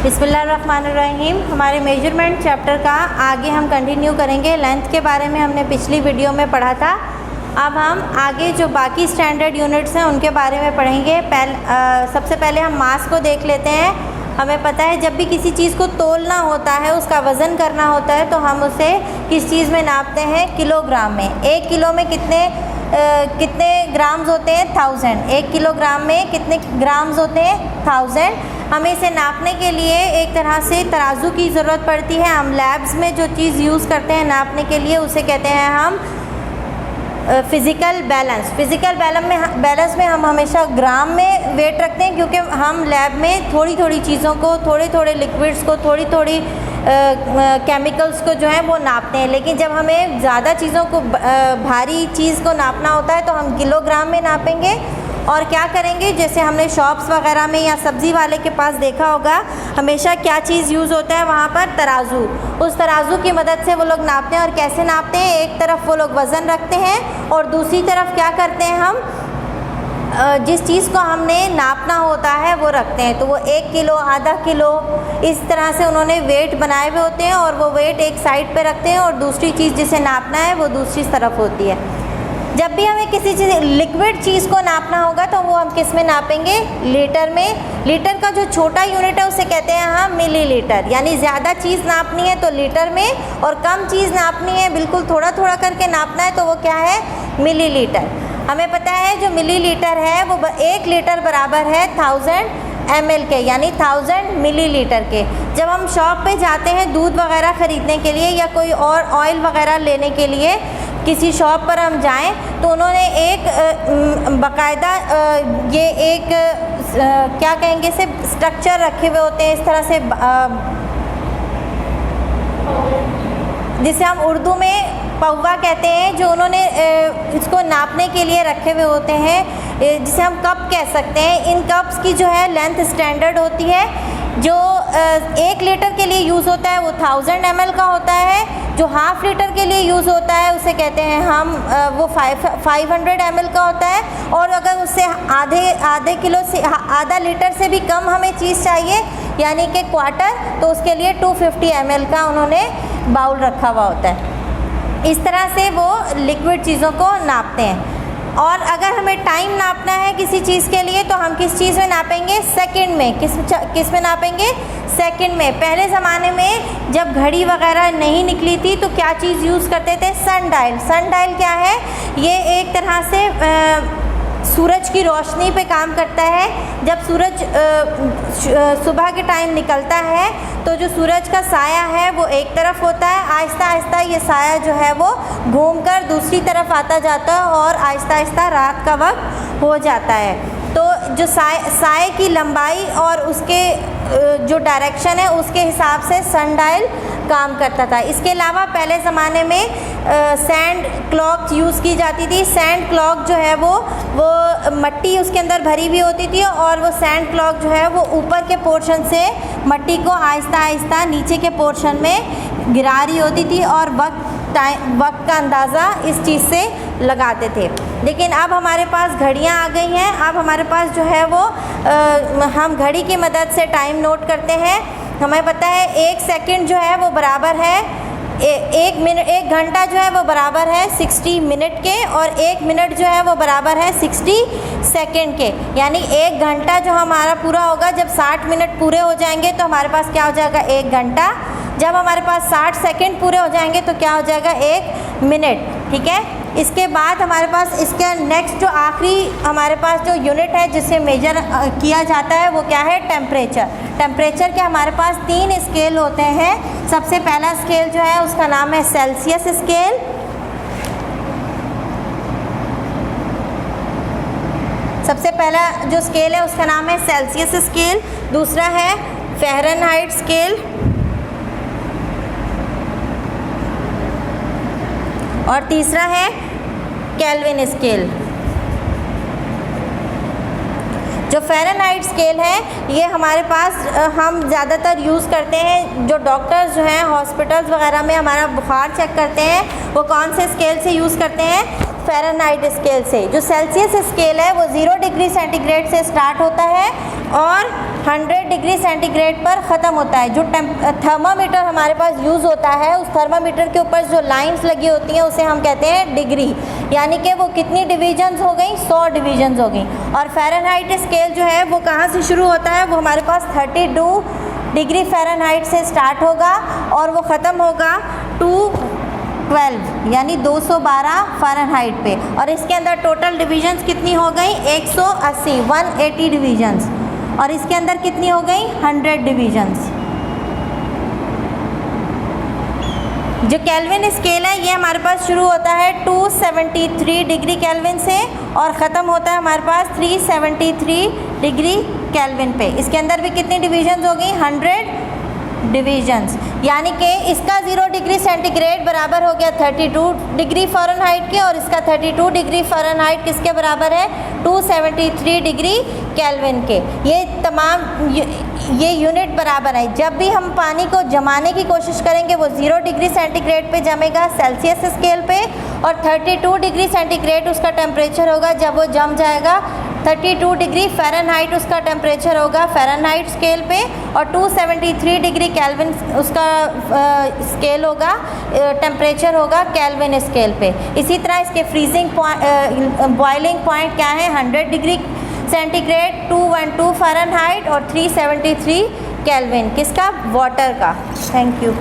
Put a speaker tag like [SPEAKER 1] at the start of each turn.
[SPEAKER 1] बिस्मिल्लाहिर्रहमानिर्रहीम। हमारे measurement chapter का आगे हम कंटिन्यू करेंगे। लेंथ के बारे में हमने पिछली वीडियो में पढ़ा था। अब हम आगे जो बाकी स्टैंडर्ड यूनिट्स हैं उनके बारे में पढ़ेंगे। सबसे पहले हम मास को देख लेते हैं। हमें पता है जब भी किसी चीज़ को तोलना होता है, उसका वज़न करना होता है, तो हम उसे किस चीज़ में नापते हैं? किलोग्राम में। 1 किलो में कितने ग्राम्स होते हैं? 1000। 1 किलोग्राम में कितने ग्राम्स होते हैं? 1000। हमें इसे नापने के लिए एक तरह से तराजू की ज़रूरत पड़ती है। हम लैब्स में जो चीज़ यूज़ करते हैं नापने के लिए उसे कहते हैं हम फ़िज़िकल बैलेंस। फ़िज़िकल बैलेंस में हम हमेशा ग्राम में वेट रखते हैं, क्योंकि हम लैब में थोड़ी थोड़ी चीज़ों को, थोड़े थोड़े लिक्विड्स को, थोड़ी थोड़ी केमिकल्स को जो है वो नापते हैं। लेकिन जब हमें ज़्यादा चीज़ों को, भारी चीज़ को नापना होता है तो हम किलोग्राम में नापेंगे। और क्या करेंगे, जैसे हमने शॉप्स वगैरह में या सब्ज़ी वाले के पास देखा होगा, हमेशा क्या चीज़ यूज़ होता है वहाँ पर? तराजू। उस तराजू की मदद से वो लोग नापते हैं। और कैसे नापते हैं? एक तरफ वो लोग वज़न रखते हैं और दूसरी तरफ क्या करते हैं, हम जिस चीज़ को हमने नापना होता है वो रखते हैं। तो वो 1 किलो, आधा किलो, इस तरह से उन्होंने वेट बनाए हुए होते हैं और वो वेट एक साइड पे रखते हैं और दूसरी चीज़ जिसे नापना है वो दूसरी तरफ होती है। जब भी हमें किसी चीज़, लिक्विड चीज़ को नापना होगा तो वो हम किस में नापेंगे? लीटर में। लीटर का जो छोटा यूनिट है उसे कहते हैं हम मिलीलीटर। यानी ज़्यादा चीज़ नापनी है तो लीटर में, और कम चीज़ नापनी है, बिल्कुल थोड़ा थोड़ा करके नापना है, तो वो क्या है? मिलीलीटर। हमें पता है जो मिलीलीटर है वो 1 लीटर बराबर है 1000 ml के, यानी 1000 मिलीलीटर के। जब हम शॉप पे जाते हैं दूध वगैरह ख़रीदने के लिए या कोई और ऑयल वगैरह लेने के लिए, किसी शॉप पर हम जाएं तो उन्होंने एक बाकायदा ये एक क्या कहेंगे से स्ट्रक्चर रखे हुए होते हैं, इस तरह से जिसे हम उर्दू में पौवा कहते हैं, जो उन्होंने इसको नापने के लिए रखे हुए होते हैं, जिसे हम कप कह सकते हैं। इन कप्स की जो है लेंथ स्टैंडर्ड होती है। जो 1 लीटर के लिए यूज़ होता है वो 1000 ml का होता है। जो हाफ़ लीटर के लिए यूज़ होता है उसे कहते हैं हम वो 500 ml का होता है। और अगर उससे आधे किलो से, आधा लीटर से भी कम हमें चीज़ चाहिए, यानी कि क्वार्टर, तो उसके लिए 250 ml का उन्होंने बाउल रखा हुआ होता है। इस तरह से वो लिक्विड चीज़ों को नापते हैं। और अगर हमें टाइम नापना है किसी चीज़ के लिए तो हम किस चीज़ में नापेंगे? सेकंड में। किस में नापेंगे? सेकंड में। पहले ज़माने में जब घड़ी वगैरह नहीं निकली थी तो क्या चीज़ यूज़ करते थे? सनडायल। सनडायल क्या है? ये एक तरह से सूरज की रोशनी पे काम करता है। जब सूरज सुबह के टाइम निकलता है तो जो सूरज का साया है वो एक तरफ होता है, आहिस्ता आहिस्ता ये साया जो है वो घूमकर दूसरी तरफ आता जाता है और आहिस्ता आहिस्ता रात का वक्त हो जाता है। तो जो साए की लंबाई और उसके जो डायरेक्शन है उसके हिसाब से सनडायल काम करता था। इसके अलावा पहले ज़माने में सैंड क्लॉक यूज़ की जाती थी। सैंड क्लॉक जो है वो मट्टी उसके अंदर भरी हुई होती थी और वो सैंड क्लॉक जो है वो ऊपर के पोर्शन से मट्टी को आहिस्ता आहिस्ता नीचे के पोर्शन में गिरा रही होती थी और वक्त का अंदाज़ा इस चीज़ से लगाते थे। लेकिन अब हमारे पास घड़ियाँ आ गई हैं। अब हमारे पास जो है वो हम घड़ी की मदद से टाइम नोट करते हैं। हमें पता है 1 सेकंड जो है वो बराबर है 1 मिनट, 1 घंटा जो है वो बराबर है 60 मिनट के, और 1 मिनट जो है वो बराबर है 60 सेकंड के। यानी 1 घंटा जो हमारा पूरा होगा, जब 60 मिनट पूरे हो जाएंगे तो हमारे पास क्या हो जाएगा? 1 घंटा। जब हमारे पास 60 सेकंड पूरे हो जाएंगे तो क्या हो जाएगा? 1 मिनट। ठीक है। इसके बाद हमारे पास इसका नेक्स्ट जो आखिरी हमारे पास जो यूनिट है जिससे मेजर किया जाता है वो क्या है? टेम्परेचर। टेम्परेचर के हमारे पास 3 स्केल होते हैं। सबसे पहला स्केल जो है उसका नाम है सेल्सियस स्केल। सबसे पहला जो स्केल है उसका नाम है सेल्सियस स्केल। दूसरा है फ़ारेनहाइट स्केल, और तीसरा है केल्विन स्केल। जो फ़ारेनहाइट स्केल है ये हमारे पास हम ज़्यादातर यूज़ करते हैं। जो डॉक्टर्स जो हैं हॉस्पिटल्स वगैरह में हमारा बुखार चेक करते हैं वो कौन से स्केल से यूज़ करते हैं? फ़ारेनहाइट स्केल से। जो सेल्सियस स्केल है वो 0 डिग्री सेंटीग्रेड से स्टार्ट होता है और 100 डिग्री सेंटीग्रेड पर ख़त्म होता है। जो थर्मामीटर हमारे पास यूज़ होता है, उस थर्मामीटर के ऊपर जो लाइंस लगी होती हैं उसे हम कहते हैं डिग्री, यानी कि वो कितनी डिवीजन्स हो गई, 100 डिवीजन्स हो गई। और फ़ारेनहाइट स्केल जो है वो कहाँ से शुरू होता है, वो हमारे पास 32 डिग्री फ़ारेनहाइट से स्टार्ट होगा और वो ख़त्म होगा 212 यानी 212 फ़ारेनहाइट पे। और इसके अंदर टोटल डिवीजन्स कितनी हो गई, 180 डिवीजन्स। और इसके अंदर कितनी हो गई, 100 डिवीजन्स। जो केल्विन स्केल है ये हमारे पास शुरू होता है 273 डिग्री केल्विन से और ख़त्म होता है हमारे पास 373 डिग्री केल्विन पे। इसके अंदर भी कितनी डिवीजन्स हो गई, 100 डिवीजन्स। यानी कि इसका 0 डिग्री सेंटीग्रेड बराबर हो गया 32 डिग्री फ़ारेनहाइट के, और इसका 32 डिग्री फ़ारेनहाइट किसके बराबर है, 273 डिग्री केल्विन के। ये तमाम ये यूनिट बराबर है। जब भी हम पानी को जमाने की कोशिश करेंगे वो 0 डिग्री सेंटीग्रेड पे जमेगा सेल्सियस स्केल पे, और 32 डिग्री सेंटीग्रेड उसका टेम्परेचर होगा जब वो जम जाएगा। 32 डिग्री फ़ारेनहाइट उसका टेम्परेचर होगा फ़ारेनहाइट स्केल पे, और 273 डिग्री केल्विन उसका स्केल होगा, टेम्परेचर होगा केल्विन स्केल पे। इसी तरह इसके फ्रीजिंग बॉइलिंग पॉइंट क्या है, 100 डिग्री सेंटीग्रेड, 212 फ़ारेनहाइट और 373 केल्विन किसका, वाटर का। Thank you.